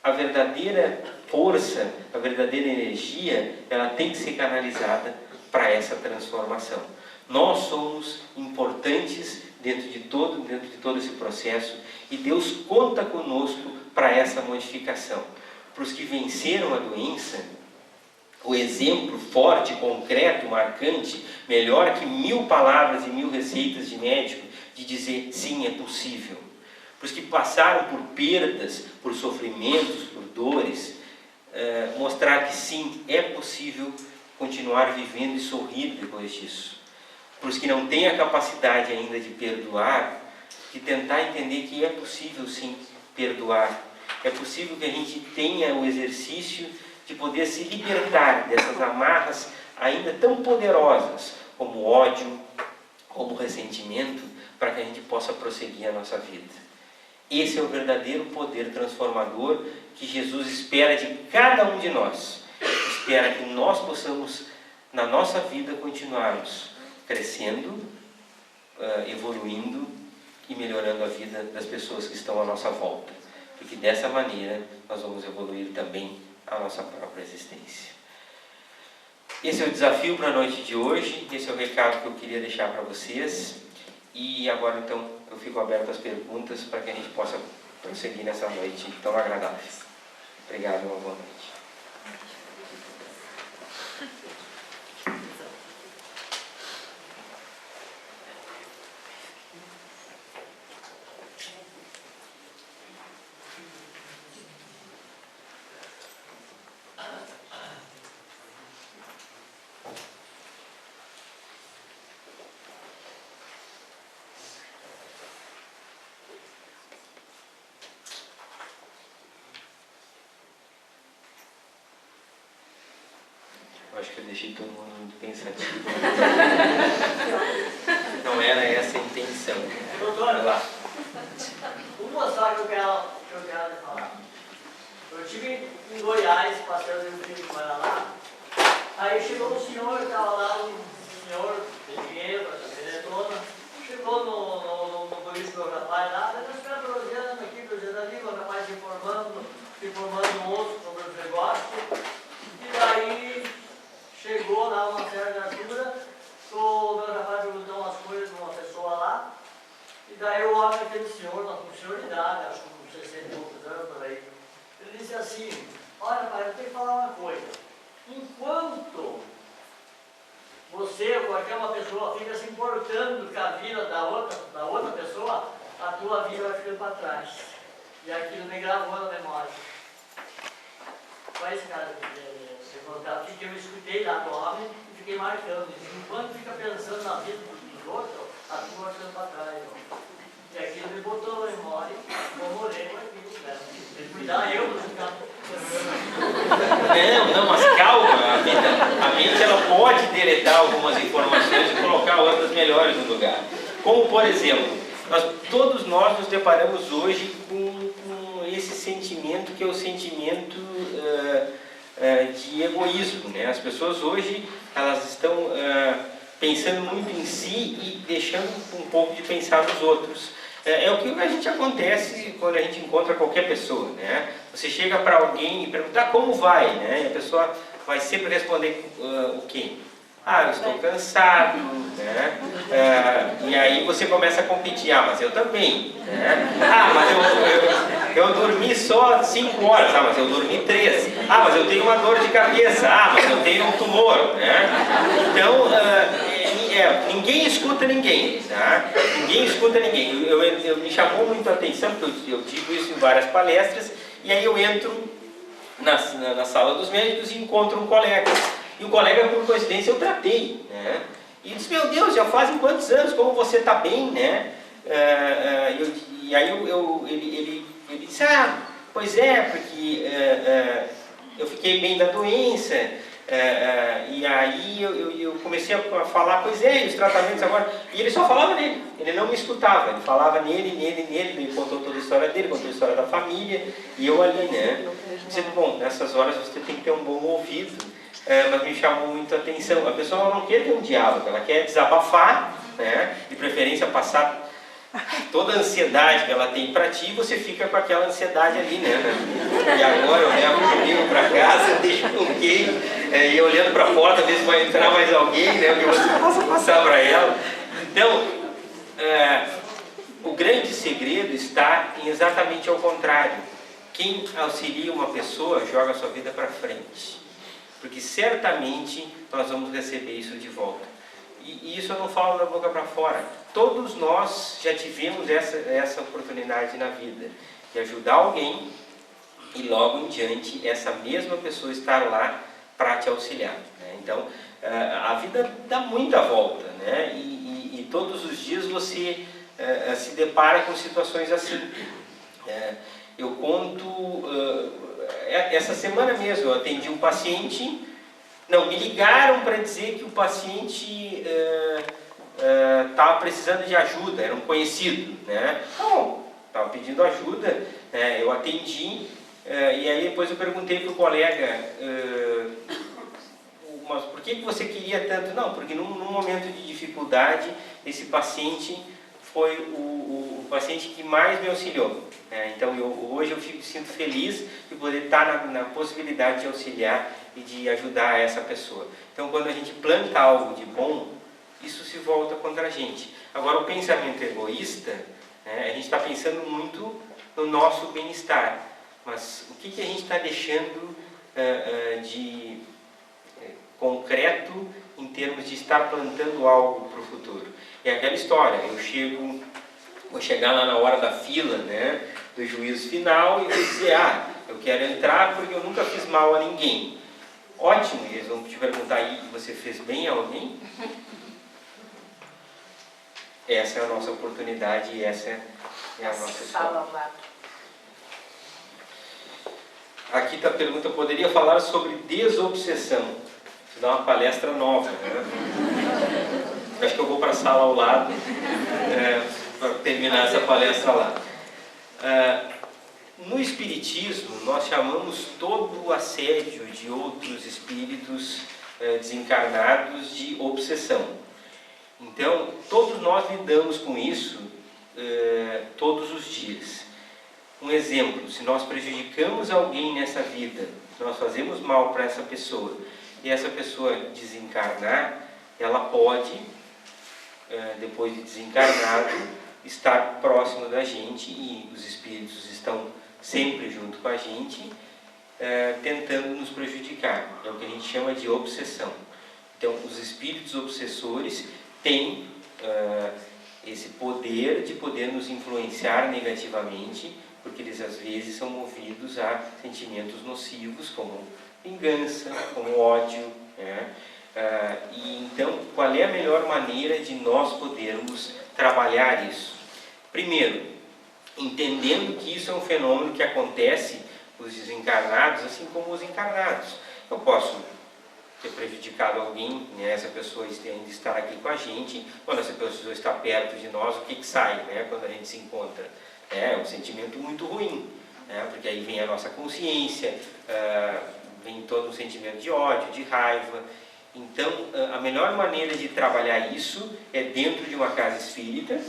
a verdadeira força, a verdadeira energia, ela tem que ser canalizada para essa transformação. Nós somos importantes dentro de todo esse processo e Deus conta conosco para essa modificação. Para os que venceram a doença, o exemplo forte, concreto, marcante, melhor que 1000 palavras e 1000 receitas de médico, de dizer sim, é possível. Para os que passaram por perdas, por sofrimentos, por dores, mostrar que sim, é possível continuar vivendo e sorrir depois disso. Para os que não têm a capacidade ainda de perdoar, de tentar entender que é possível sim perdoar. É possível que a gente tenha o exercício de poder se libertar dessas amarras ainda tão poderosas, como ódio, como ressentimento, para que a gente possa prosseguir a nossa vida. Esse é o verdadeiro poder transformador que Jesus espera de cada um de nós. Espera que nós possamos, na nossa vida, continuarmos crescendo, evoluindo e melhorando a vida das pessoas que estão à nossa volta. Porque dessa maneira nós vamos evoluir também a nossa própria existência. Esse é o desafio para a noite de hoje, esse é o recado que eu queria deixar para vocês. E agora então eu fico aberto às perguntas para que a gente possa prosseguir nessa noite tão agradável. Obrigado, uma boa noite. Eu acho que eu deixei todo mundo muito pensativo. Não era essa a intenção. Doutora, lá. uma só que eu quero lhe falar. Eu estive em Goiás, passeando no filho para lá. Aí chegou um senhor, estava lá, um senhor de dinheiro, eletrônica. Chegou no polícia do rapaz lá, nós ficamos prosseando aqui, prosseando ali, o rapaz se informando um outro sobre os negócios. E daí chegou lá uma certa altura, o meu rapaz perguntou umas coisas de uma pessoa lá. E daí o homem, aquele senhor, uma senhor de idade, acho que com 60 e poucos anos por aí, ele disse assim: olha, pai, eu tenho que falar uma coisa. Enquanto você ou aquela pessoa fica se importando com a vida da outra pessoa, a tua vida vai ficando para trás. E aquilo me gravou na memória. Foi esse cara que eu escutei lá do homem e fiquei marcando. Enquanto fica pensando na vida dos outros, a tua vai ficando para trás. E aquilo me botou na memória, eu morei com aquilo, né? Ele cuidar eu não ficar. Não, mas calma, a mente ela pode deletar algumas informações e colocar outras melhores no lugar. Como, por exemplo, todos nós nos deparamos hoje com esse sentimento que é o sentimento de egoísmo, né? As pessoas hoje, elas estão pensando muito em si e deixando um pouco de pensar nos outros. É o que a gente acontece quando a gente encontra qualquer pessoa, né? Você chega para alguém e pergunta como vai, né? E a pessoa vai sempre responder o quê? Ah, eu estou cansado, né? E aí você começa a competir. Ah, mas eu também, né? Ah, mas eu dormi só 5 horas. Ah, mas eu dormi 3. Ah, mas eu tenho uma dor de cabeça. Ah, mas eu tenho um tumor, né? Então, ninguém escuta ninguém, tá? Ninguém escuta ninguém. Me chamou muito a atenção, porque eu digo isso em várias palestras, e aí eu entro na sala dos médicos e encontro um colega. E o colega, por coincidência, eu tratei, né? E disse: meu Deus, já fazem quantos anos, como você está bem, né? E aí ele disse: ah, pois é, porque eu fiquei bem da doença. E aí eu comecei a falar: pois é, e os tratamentos agora. E ele só falava nele, ele não me escutava, ele falava nele, ele contou toda a história dele, contou a história da família, e eu ali, né? Disse: bom, nessas horas você tem que ter um bom ouvido. Mas me chamou muito a atenção. A pessoa não quer ter um diálogo, ela quer desabafar, né? De preferência passar toda a ansiedade que ela tem para ti, você fica com aquela ansiedade ali, né? E agora eu levo o livro para casa, deixo bloqueio, e olhando para a porta, ver se vai entrar mais alguém, né? O que você possa passar para ela. Então, o grande segredo está em exatamente ao contrário. Quem auxilia uma pessoa joga a sua vida para frente. Porque certamente nós vamos receber isso de volta. E isso eu não falo da boca para fora. Todos nós já tivemos essa oportunidade na vida, de ajudar alguém e logo em diante essa mesma pessoa estar lá para te auxiliar, né? Então, a vida dá muita volta, né? E todos os dias você se depara com situações assim. Eu conto... essa semana mesmo eu atendi um paciente, me ligaram para dizer que o paciente estava precisando de ajuda, era um conhecido, né? Então, estava pedindo ajuda, eu atendi, e aí depois eu perguntei para o colega, mas por que você queria tanto? Não, porque num momento de dificuldade, esse paciente foi o paciente que mais me auxiliou. Então hoje eu sinto feliz de poder estar na possibilidade de auxiliar e de ajudar essa pessoa. Então quando a gente planta algo de bom, isso se volta contra a gente. Agora o pensamento egoísta, a gente está pensando muito no nosso bem-estar. mas o que a gente está deixando de concreto em termos de estar plantando algo para o futuro? É aquela história, vou chegar lá na hora da fila, né, do juízo final e vou dizer, eu quero entrar porque eu nunca fiz mal a ninguém. Ótimo, e eles vão te perguntar aí, você fez bem a alguém? Essa é a nossa oportunidade e essa é a nossa escola. Aqui está a pergunta, poderia falar sobre desobsessão? Vou dar uma palestra nova, né? Acho que eu vou para a sala ao lado para terminar essa palestra lá. No Espiritismo, nós chamamos todo o assédio de outros espíritos desencarnados de obsessão. Então, todos nós lidamos com isso todos os dias. Um exemplo, se nós prejudicamos alguém nessa vida, se nós fazemos mal para essa pessoa e essa pessoa desencarnar, ela pode, depois de desencarnado, estar próximo da gente e os espíritos estão sempre junto com a gente, tentando nos prejudicar. É o que a gente chama de obsessão. Então, os espíritos obsessores têm esse poder de poder nos influenciar negativamente, porque eles às vezes são movidos a sentimentos nocivos, como vingança, como ódio, né? E então, qual é a melhor maneira de nós podermos trabalhar isso? Primeiro, entendendo que isso é um fenômeno que acontece com os desencarnados, assim como os encarnados. Eu posso ter prejudicado alguém, né? Essa pessoa ainda estar aqui com a gente, quando essa pessoa está perto de nós, o que sai, né? Quando a gente se encontra? É um sentimento muito ruim, né? Porque aí vem a nossa consciência, vem todo um sentimento de ódio, de raiva. Então, a melhor maneira de trabalhar isso é dentro de uma casa espírita,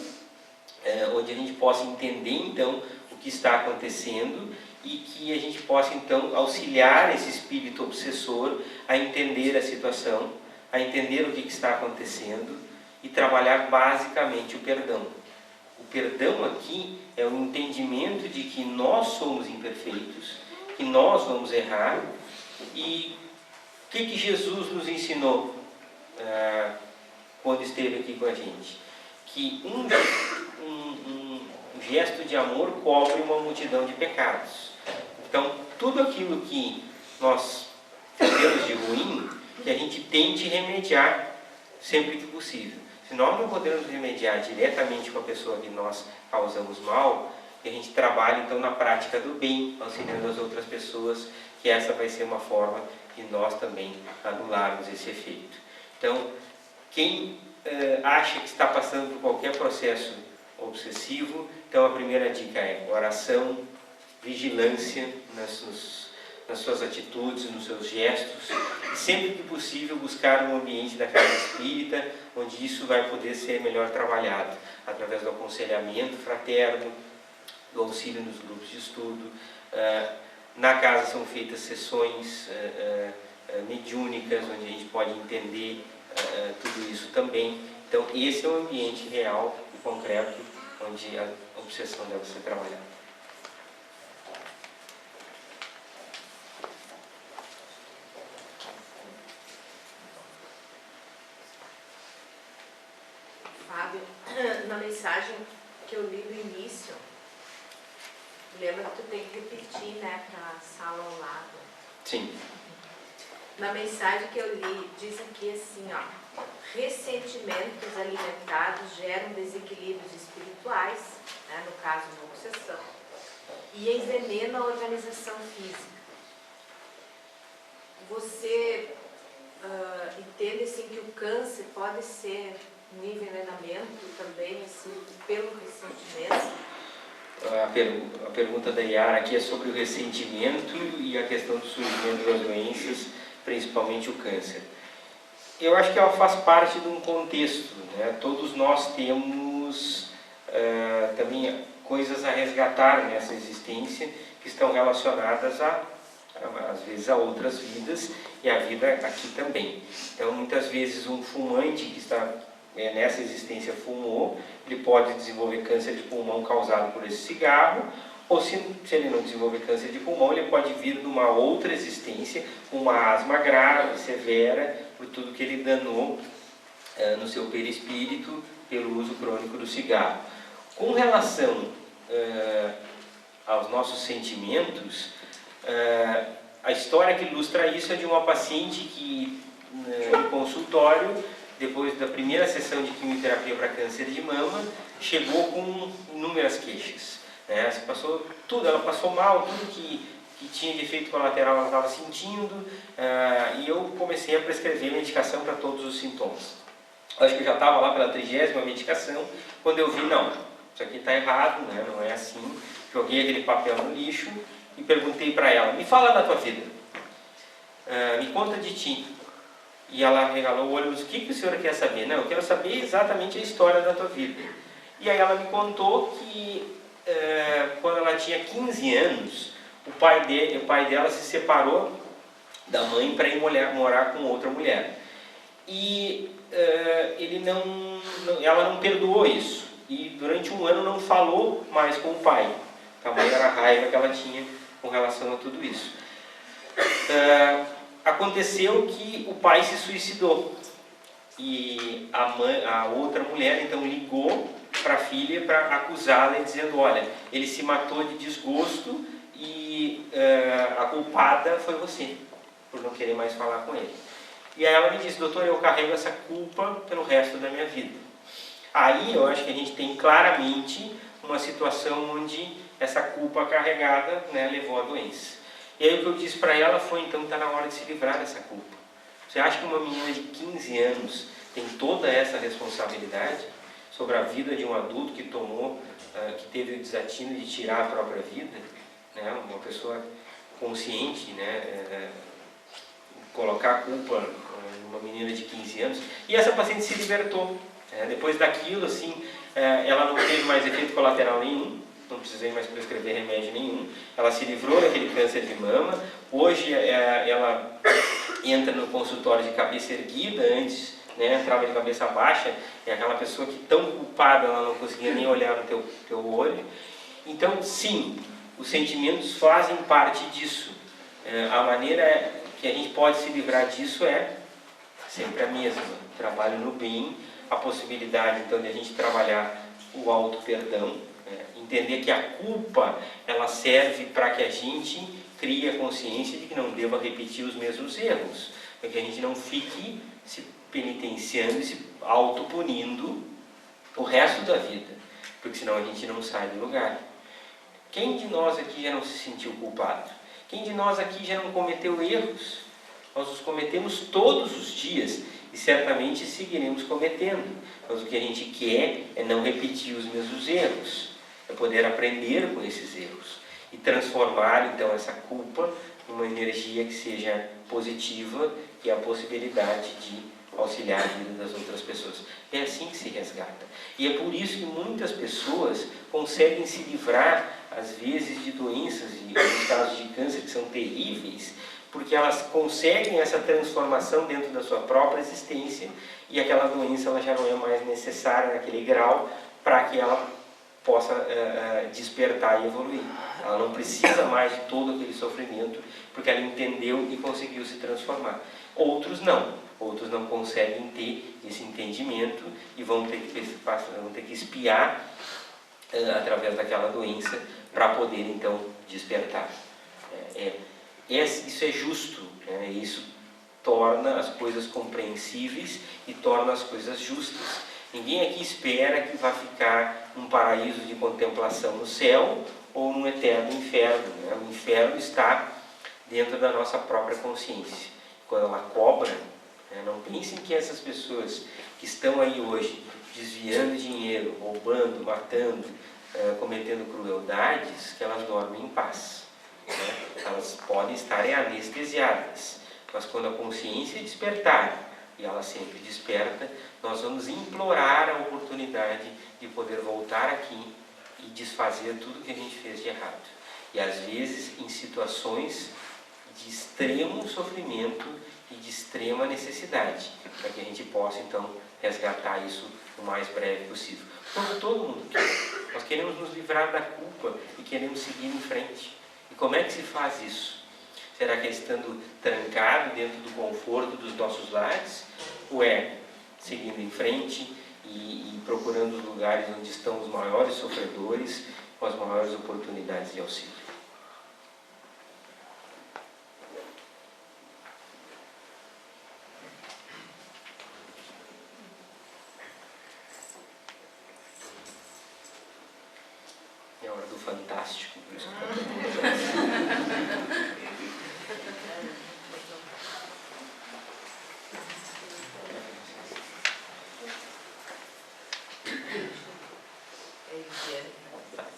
onde a gente possa entender, então, o que está acontecendo e que a gente possa, então, auxiliar esse espírito obsessor a entender a situação, a entender o que está acontecendo e trabalhar basicamente o perdão. O perdão aqui é o entendimento de que nós somos imperfeitos, que nós vamos errar e o que Jesus nos ensinou quando esteve aqui com a gente? Que um gesto de amor cobre uma multidão de pecados. Então, tudo aquilo que nós fizemos de ruim, que a gente tente remediar sempre que possível. Se nós não podemos remediar diretamente com a pessoa que nós causamos mal, que a gente trabalha então na prática do bem, auxiliando as outras pessoas, que essa vai ser uma forma de nós também anularmos esse efeito. Então, quem acha que está passando por qualquer processo obsessivo, então a primeira dica é oração, vigilância nas suas atitudes, nos seus gestos, e sempre que possível buscar um ambiente da casa espírita, onde isso vai poder ser melhor trabalhado, através do aconselhamento fraterno, do auxílio nos grupos de estudo. Na casa são feitas sessões mediúnicas, onde a gente pode entender tudo isso também. Então, esse é o ambiente real e concreto onde a obsessão deve ser trabalhada. Fábio, na mensagem que eu li no início, lembra que tu tem que repetir, né, para a sala ao lado. Sim. Na mensagem que eu li, diz aqui assim, ó, ressentimentos alimentados geram desequilíbrios espirituais, né, no caso da obsessão, e envenenam a organização física. Você entende assim que o câncer pode ser um envenenamento também, assim, pelo ressentimento? A pergunta da Yara aqui é sobre o ressentimento e a questão do surgimento das doenças, principalmente o câncer. Eu acho que ela faz parte de um contexto, né? Todos nós temos também coisas a resgatar nessa existência que estão relacionadas às vezes a outras vidas e a vida aqui também. Então, muitas vezes um fumante que está nessa existência fumou, ele pode desenvolver câncer de pulmão causado por esse cigarro, ou se ele não desenvolver câncer de pulmão, ele pode vir numa outra existência, uma asma grave, severa, por tudo que ele danou no seu perispírito pelo uso crônico do cigarro. Com relação aos nossos sentimentos, a história que ilustra isso é de uma paciente que, no consultório, depois da primeira sessão de quimioterapia para câncer de mama, chegou com inúmeras queixas. Ela passou tudo, ela passou mal, tudo que tinha de efeito colateral ela estava sentindo, e eu comecei a prescrever medicação para todos os sintomas. Acho que eu já estava lá pela 30ª medicação, quando eu vi, não, isso aqui está errado, né? Não é assim. Joguei aquele papel no lixo e perguntei para ela, me fala da tua vida, me conta de ti. E ela regalou o olho, o que a senhora quer saber? Não, eu quero saber exatamente a história da tua vida. E aí ela me contou que quando ela tinha 15 anos, o pai dela se separou da mãe para ir morar com outra mulher. E ela não perdoou isso. E durante um ano não falou mais com o pai. Tamanha era a raiva que ela tinha com relação a tudo isso. Aconteceu que o pai se suicidou. E a outra mulher então ligou para a filha para acusá-la, dizendo, olha, ele se matou de desgosto e a culpada foi você, por não querer mais falar com ele. E aí ela me disse, doutor, eu carrego essa culpa pelo resto da minha vida. Aí eu acho que a gente tem claramente uma situação onde essa culpa carregada, né, levou à doença. E aí o que eu disse para ela foi, então está na hora de se livrar dessa culpa. Você acha que uma menina de 15 anos tem toda essa responsabilidade sobre a vida de um adulto que que teve o desatino de tirar a própria vida? Né? Uma pessoa consciente, né? Colocar a culpa numa menina de 15 anos. E essa paciente se libertou. Depois daquilo, assim, ela não teve mais efeito colateral nenhum, não precisei mais prescrever remédio nenhum. Ela se livrou daquele câncer de mama. Hoje ela entra no consultório de cabeça erguida, antes, né, entrava de cabeça baixa. É aquela pessoa que tão culpada, ela não conseguia nem olhar no teu olho. Então, sim, os sentimentos fazem parte disso. A maneira que a gente pode se livrar disso é sempre a mesma. Trabalho no bem, a possibilidade então de a gente trabalhar o auto-perdão, entender que a culpa ela serve para que a gente crie a consciência de que não deva repetir os mesmos erros, para que a gente não fique se penitenciando e se autopunindo o resto da vida, porque senão a gente não sai do lugar. Quem de nós aqui já não se sentiu culpado? Quem de nós aqui já não cometeu erros? Nós os cometemos todos os dias e certamente seguiremos cometendo. Mas o que a gente quer é não repetir os mesmos erros, é poder aprender com esses erros e transformar então essa culpa numa energia que seja positiva, que é a possibilidade de auxiliar a vida das outras pessoas. É assim que se resgata. E é por isso que muitas pessoas conseguem se livrar, às vezes, de doenças, e nos casos de câncer que são terríveis, porque elas conseguem essa transformação dentro da sua própria existência e aquela doença ela já não é mais necessária naquele grau para que ela possa despertar e evoluir. Ela não precisa mais de todo aquele sofrimento porque ela entendeu e conseguiu se transformar. Outros não conseguem ter esse entendimento e vão ter que espiar através daquela doença para poder então despertar. Isso é justo, né? Isso torna as coisas compreensíveis e torna as coisas justas. Ninguém aqui espera que vá ficar um paraíso de contemplação no céu ou num eterno inferno, né? O inferno está dentro da nossa própria consciência. Quando ela cobra, né? Não pensem que essas pessoas que estão aí hoje desviando dinheiro, roubando, matando, cometendo crueldades, que elas dormem em paz. Elas podem estar anestesiadas, mas quando a consciência despertar, e ela sempre desperta, nós vamos implorar a oportunidade de poder voltar aqui e desfazer tudo que a gente fez de errado. E às vezes em situações de extremo sofrimento e de extrema necessidade, para que a gente possa então resgatar isso o mais breve possível. Como todo mundo quer. Nós queremos nos livrar da culpa e queremos seguir em frente. E como é que se faz isso? Será que é estando trancado dentro do conforto dos nossos lares? Ou é seguindo em frente e procurando os lugares onde estão os maiores sofredores, com as maiores oportunidades de auxílio? É a hora do fantástico.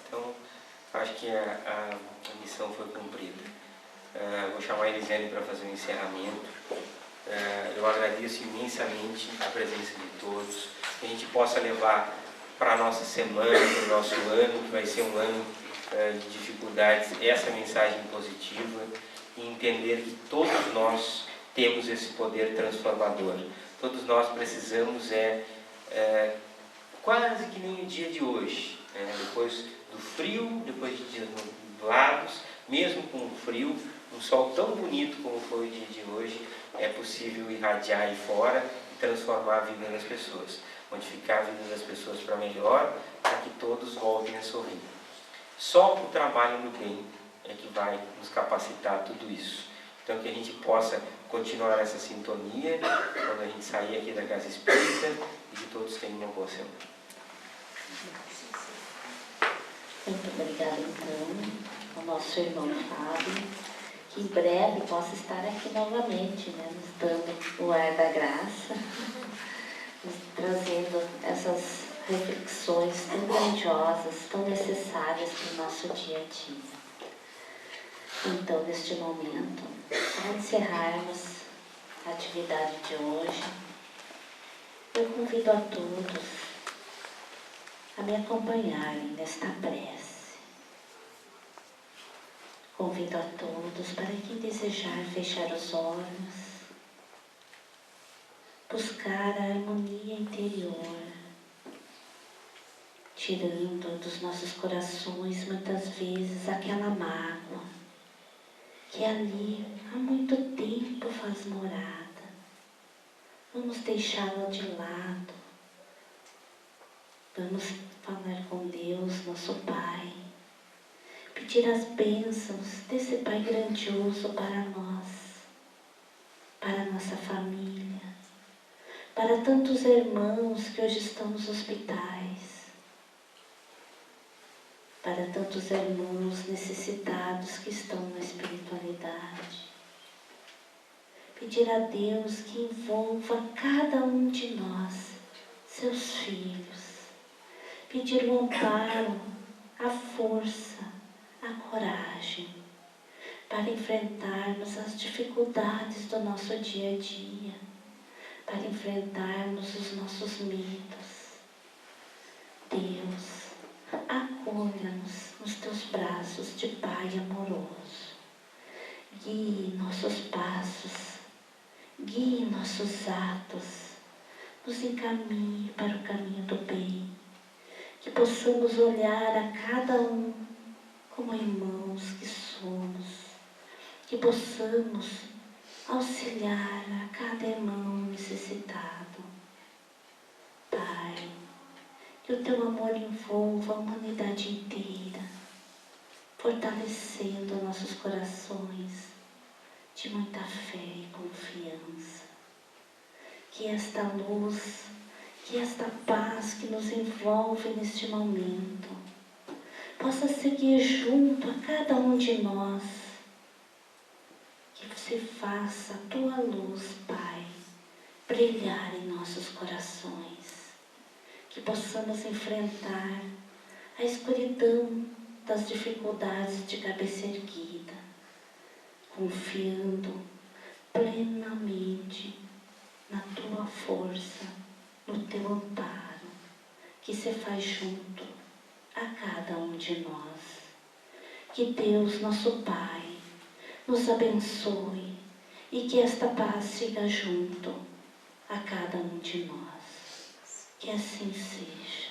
Então, acho que a missão foi cumprida. Vou chamar a Elisiane para fazer o encerramento. Eu agradeço imensamente a presença de todos, que a gente possa levar para a nossa semana, para o nosso ano, que vai ser um ano de dificuldades, essa mensagem positiva e entender que todos nós temos esse poder transformador. Todos nós precisamos quase que nem o dia de hoje, depois do frio, depois de dias nublados, mesmo com o frio, um sol tão bonito como foi o dia de hoje, é possível irradiar aí fora e transformar a vida das pessoas, modificar a vida das pessoas para melhor, para que todos voltem a sorrir. Só o trabalho no bem é que vai nos capacitar a tudo isso. Então, que a gente possa continuar essa sintonia quando a gente sair aqui da Casa Espírita e que todos tenham uma boa semana. Muito obrigada, então, ao nosso irmão Fábio, que em breve possa estar aqui novamente, nos dando o ar da graça, nos trazendo essas reflexões tão grandiosas, tão necessárias para o nosso dia a dia. Então, neste momento, para encerrarmos a atividade de hoje, eu convido a todos a me acompanharem nesta prece. Convido a todos para quem desejar fechar os olhos, buscar a harmonia interior, tirando dos nossos corações muitas vezes aquela mágoa que ali há muito tempo faz morada. Vamos deixá-la de lado. Vamos falar com Deus, nosso Pai, pedir as bênçãos desse Pai grandioso para nós, para nossa família, para tantos irmãos que hoje estão nos hospitais, para tantos irmãos necessitados que estão na espiritualidade. Pedir a Deus que envolva cada um de nós, seus filhos. Pedir o amparo, a força, a coragem para enfrentarmos as dificuldades do nosso dia a dia, para enfrentarmos os nossos medos. Deus, acolha-nos nos teus braços de Pai amoroso. Guie nossos passos, guie nossos atos, nos encaminhe para o caminho do bem, que possamos olhar a cada um como irmãos que somos, que possamos auxiliar a cada irmão necessitado. Pai, que o teu amor envolva a humanidade inteira, fortalecendo nossos corações de muita fé e confiança. Que esta luz, que esta paz que nos envolve neste momento, possa seguir junto a cada um de nós. Que se faça a tua luz, Pai, brilhar em nossos corações. Que possamos enfrentar a escuridão das dificuldades de cabeça erguida, confiando plenamente na tua força, no teu amparo, que se faz junto a cada um de nós. Que Deus, nosso Pai, nos abençoe e que esta paz siga junto a cada um de nós. Que assim seja.